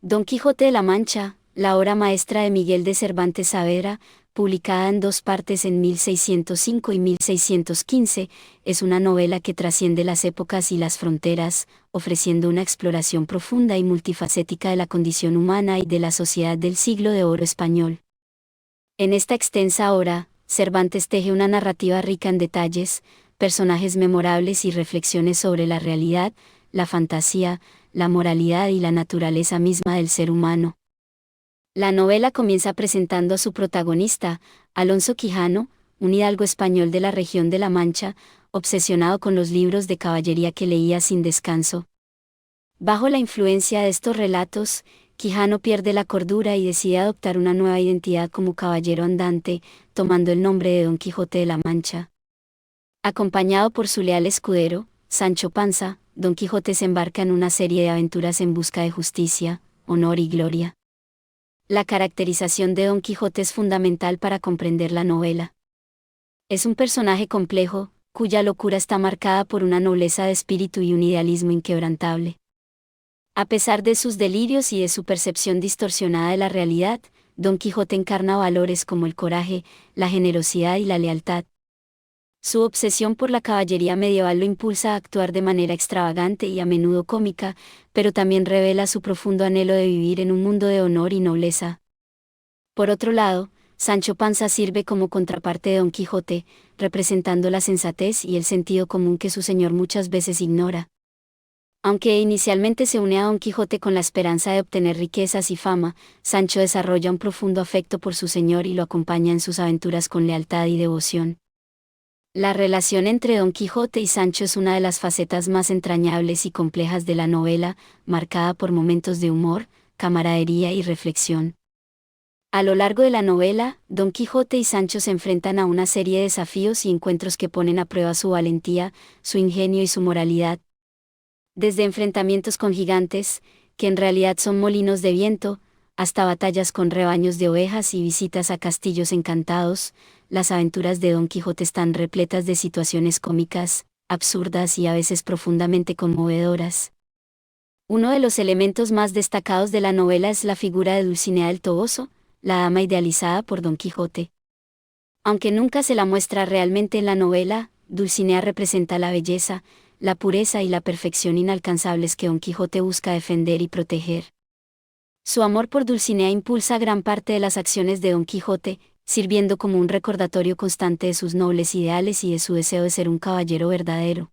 Don Quijote de la Mancha, la obra maestra de Miguel de Cervantes Saavedra, publicada en dos partes en 1605 y 1615, es una novela que trasciende las épocas y las fronteras, ofreciendo una exploración profunda y multifacética de la condición humana y de la sociedad del siglo de oro español. En esta extensa obra, Cervantes teje una narrativa rica en detalles, personajes memorables y reflexiones sobre la realidad, la fantasía, la moralidad y la naturaleza misma del ser humano. La novela comienza presentando a su protagonista, Alonso Quijano, un hidalgo español de la región de La Mancha, obsesionado con los libros de caballería que leía sin descanso. Bajo la influencia de estos relatos, Quijano pierde la cordura y decide adoptar una nueva identidad como caballero andante, tomando el nombre de Don Quijote de la Mancha. Acompañado por su leal escudero, Sancho Panza, Don Quijote se embarca en una serie de aventuras en busca de justicia, honor y gloria. La caracterización de Don Quijote es fundamental para comprender la novela. Es un personaje complejo, cuya locura está marcada por una nobleza de espíritu y un idealismo inquebrantable. A pesar de sus delirios y de su percepción distorsionada de la realidad, Don Quijote encarna valores como el coraje, la generosidad y la lealtad. Su obsesión por la caballería medieval lo impulsa a actuar de manera extravagante y a menudo cómica, pero también revela su profundo anhelo de vivir en un mundo de honor y nobleza. Por otro lado, Sancho Panza sirve como contraparte de Don Quijote, representando la sensatez y el sentido común que su señor muchas veces ignora. Aunque inicialmente se une a Don Quijote con la esperanza de obtener riquezas y fama, Sancho desarrolla un profundo afecto por su señor y lo acompaña en sus aventuras con lealtad y devoción. La relación entre Don Quijote y Sancho es una de las facetas más entrañables y complejas de la novela, marcada por momentos de humor, camaradería y reflexión. A lo largo de la novela, Don Quijote y Sancho se enfrentan a una serie de desafíos y encuentros que ponen a prueba su valentía, su ingenio y su moralidad. Desde enfrentamientos con gigantes, que en realidad son molinos de viento, hasta batallas con rebaños de ovejas y visitas a castillos encantados, las aventuras de Don Quijote están repletas de situaciones cómicas, absurdas y a veces profundamente conmovedoras. Uno de los elementos más destacados de la novela es la figura de Dulcinea del Toboso, la dama idealizada por Don Quijote. Aunque nunca se la muestra realmente en la novela, Dulcinea representa la belleza, la pureza y la perfección inalcanzables que Don Quijote busca defender y proteger. Su amor por Dulcinea impulsa gran parte de las acciones de Don Quijote, sirviendo como un recordatorio constante de sus nobles ideales y de su deseo de ser un caballero verdadero.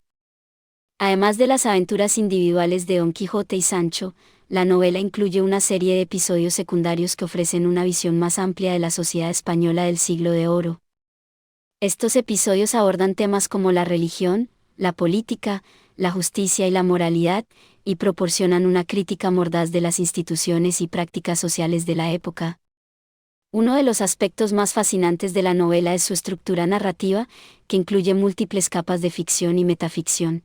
Además de las aventuras individuales de Don Quijote y Sancho, la novela incluye una serie de episodios secundarios que ofrecen una visión más amplia de la sociedad española del siglo de oro. Estos episodios abordan temas como la religión, la política, la justicia y la moralidad, y proporcionan una crítica mordaz de las instituciones y prácticas sociales de la época. Uno de los aspectos más fascinantes de la novela es su estructura narrativa, que incluye múltiples capas de ficción y metaficción.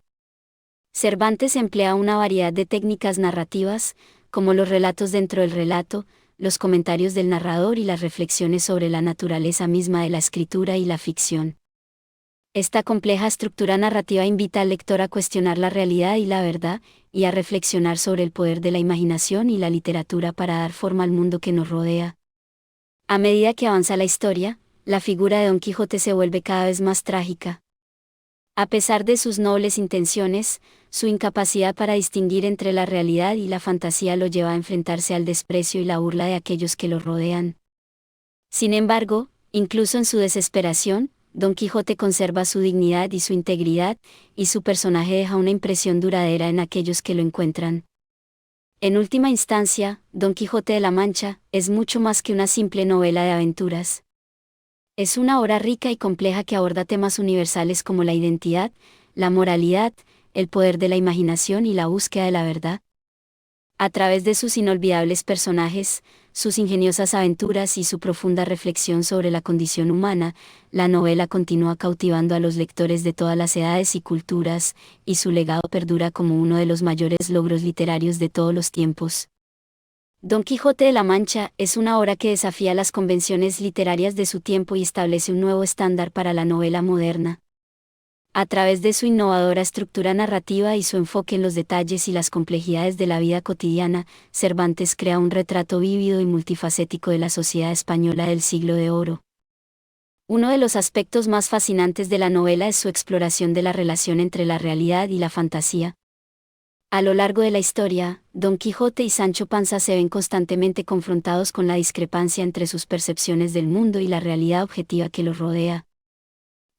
Cervantes emplea una variedad de técnicas narrativas, como los relatos dentro del relato, los comentarios del narrador y las reflexiones sobre la naturaleza misma de la escritura y la ficción. Esta compleja estructura narrativa invita al lector a cuestionar la realidad y la verdad, y a reflexionar sobre el poder de la imaginación y la literatura para dar forma al mundo que nos rodea. A medida que avanza la historia, la figura de Don Quijote se vuelve cada vez más trágica. A pesar de sus nobles intenciones, su incapacidad para distinguir entre la realidad y la fantasía lo lleva a enfrentarse al desprecio y la burla de aquellos que lo rodean. Sin embargo, incluso en su desesperación, Don Quijote conserva su dignidad y su integridad, y su personaje deja una impresión duradera en aquellos que lo encuentran. En última instancia, Don Quijote de la Mancha es mucho más que una simple novela de aventuras. Es una obra rica y compleja que aborda temas universales como la identidad, la moralidad, el poder de la imaginación y la búsqueda de la verdad. A través de sus inolvidables personajes, sus ingeniosas aventuras y su profunda reflexión sobre la condición humana, la novela continúa cautivando a los lectores de todas las edades y culturas, y su legado perdura como uno de los mayores logros literarios de todos los tiempos. Don Quijote de la Mancha es una obra que desafía las convenciones literarias de su tiempo y establece un nuevo estándar para la novela moderna. A través de su innovadora estructura narrativa y su enfoque en los detalles y las complejidades de la vida cotidiana, Cervantes crea un retrato vívido y multifacético de la sociedad española del Siglo de Oro. Uno de los aspectos más fascinantes de la novela es su exploración de la relación entre la realidad y la fantasía. A lo largo de la historia, Don Quijote y Sancho Panza se ven constantemente confrontados con la discrepancia entre sus percepciones del mundo y la realidad objetiva que los rodea.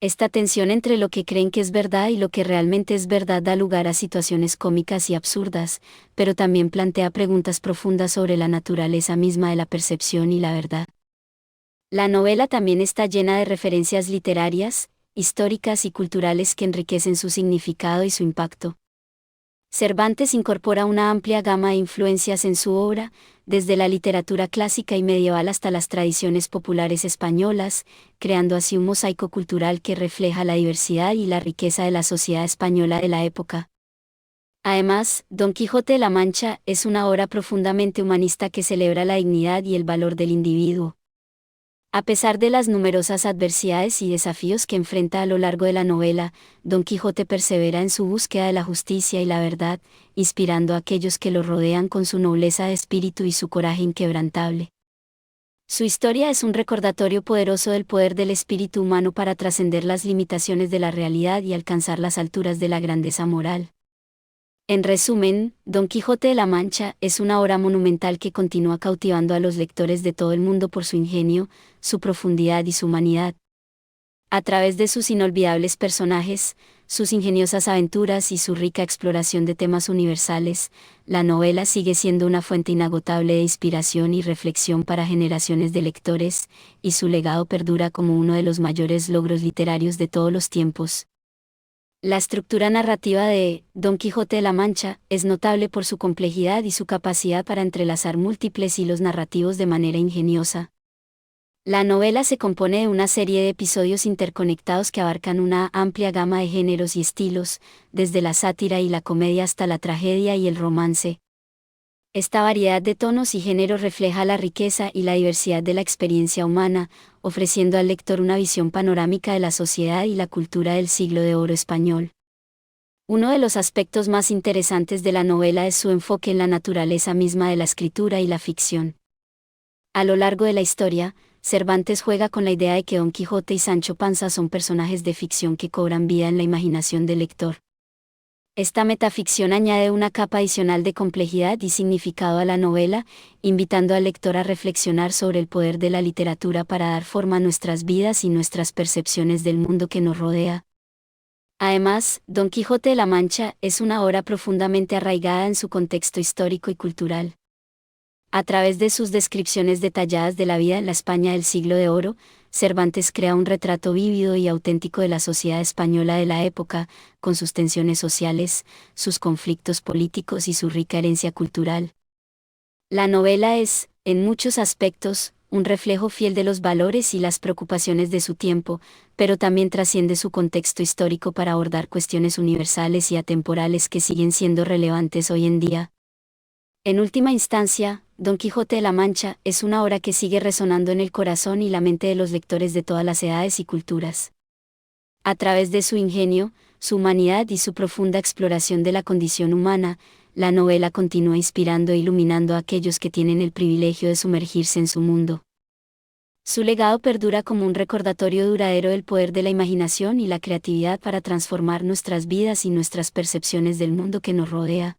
Esta tensión entre lo que creen que es verdad y lo que realmente es verdad da lugar a situaciones cómicas y absurdas, pero también plantea preguntas profundas sobre la naturaleza misma de la percepción y la verdad. La novela también está llena de referencias literarias, históricas y culturales que enriquecen su significado y su impacto. Cervantes incorpora una amplia gama de influencias en su obra, desde la literatura clásica y medieval hasta las tradiciones populares españolas, creando así un mosaico cultural que refleja la diversidad y la riqueza de la sociedad española de la época. Además, Don Quijote de la Mancha es una obra profundamente humanista que celebra la dignidad y el valor del individuo. A pesar de las numerosas adversidades y desafíos que enfrenta a lo largo de la novela, Don Quijote persevera en su búsqueda de la justicia y la verdad, inspirando a aquellos que lo rodean con su nobleza de espíritu y su coraje inquebrantable. Su historia es un recordatorio poderoso del poder del espíritu humano para trascender las limitaciones de la realidad y alcanzar las alturas de la grandeza moral. En resumen, Don Quijote de la Mancha es una obra monumental que continúa cautivando a los lectores de todo el mundo por su ingenio, su profundidad y su humanidad. A través de sus inolvidables personajes, sus ingeniosas aventuras y su rica exploración de temas universales, la novela sigue siendo una fuente inagotable de inspiración y reflexión para generaciones de lectores, y su legado perdura como uno de los mayores logros literarios de todos los tiempos. La estructura narrativa de Don Quijote de la Mancha es notable por su complejidad y su capacidad para entrelazar múltiples hilos narrativos de manera ingeniosa. La novela se compone de una serie de episodios interconectados que abarcan una amplia gama de géneros y estilos, desde la sátira y la comedia hasta la tragedia y el romance. Esta variedad de tonos y géneros refleja la riqueza y la diversidad de la experiencia humana, ofreciendo al lector una visión panorámica de la sociedad y la cultura del Siglo de Oro español. Uno de los aspectos más interesantes de la novela es su enfoque en la naturaleza misma de la escritura y la ficción. A lo largo de la historia, Cervantes juega con la idea de que Don Quijote y Sancho Panza son personajes de ficción que cobran vida en la imaginación del lector. Esta metaficción añade una capa adicional de complejidad y significado a la novela, invitando al lector a reflexionar sobre el poder de la literatura para dar forma a nuestras vidas y nuestras percepciones del mundo que nos rodea. Además, Don Quijote de la Mancha es una obra profundamente arraigada en su contexto histórico y cultural. A través de sus descripciones detalladas de la vida en la España del Siglo de Oro, Cervantes crea un retrato vívido y auténtico de la sociedad española de la época, con sus tensiones sociales, sus conflictos políticos y su rica herencia cultural. La novela es, en muchos aspectos, un reflejo fiel de los valores y las preocupaciones de su tiempo, pero también trasciende su contexto histórico para abordar cuestiones universales y atemporales que siguen siendo relevantes hoy en día. En última instancia, Don Quijote de la Mancha es una obra que sigue resonando en el corazón y la mente de los lectores de todas las edades y culturas. A través de su ingenio, su humanidad y su profunda exploración de la condición humana, la novela continúa inspirando e iluminando a aquellos que tienen el privilegio de sumergirse en su mundo. Su legado perdura como un recordatorio duradero del poder de la imaginación y la creatividad para transformar nuestras vidas y nuestras percepciones del mundo que nos rodea.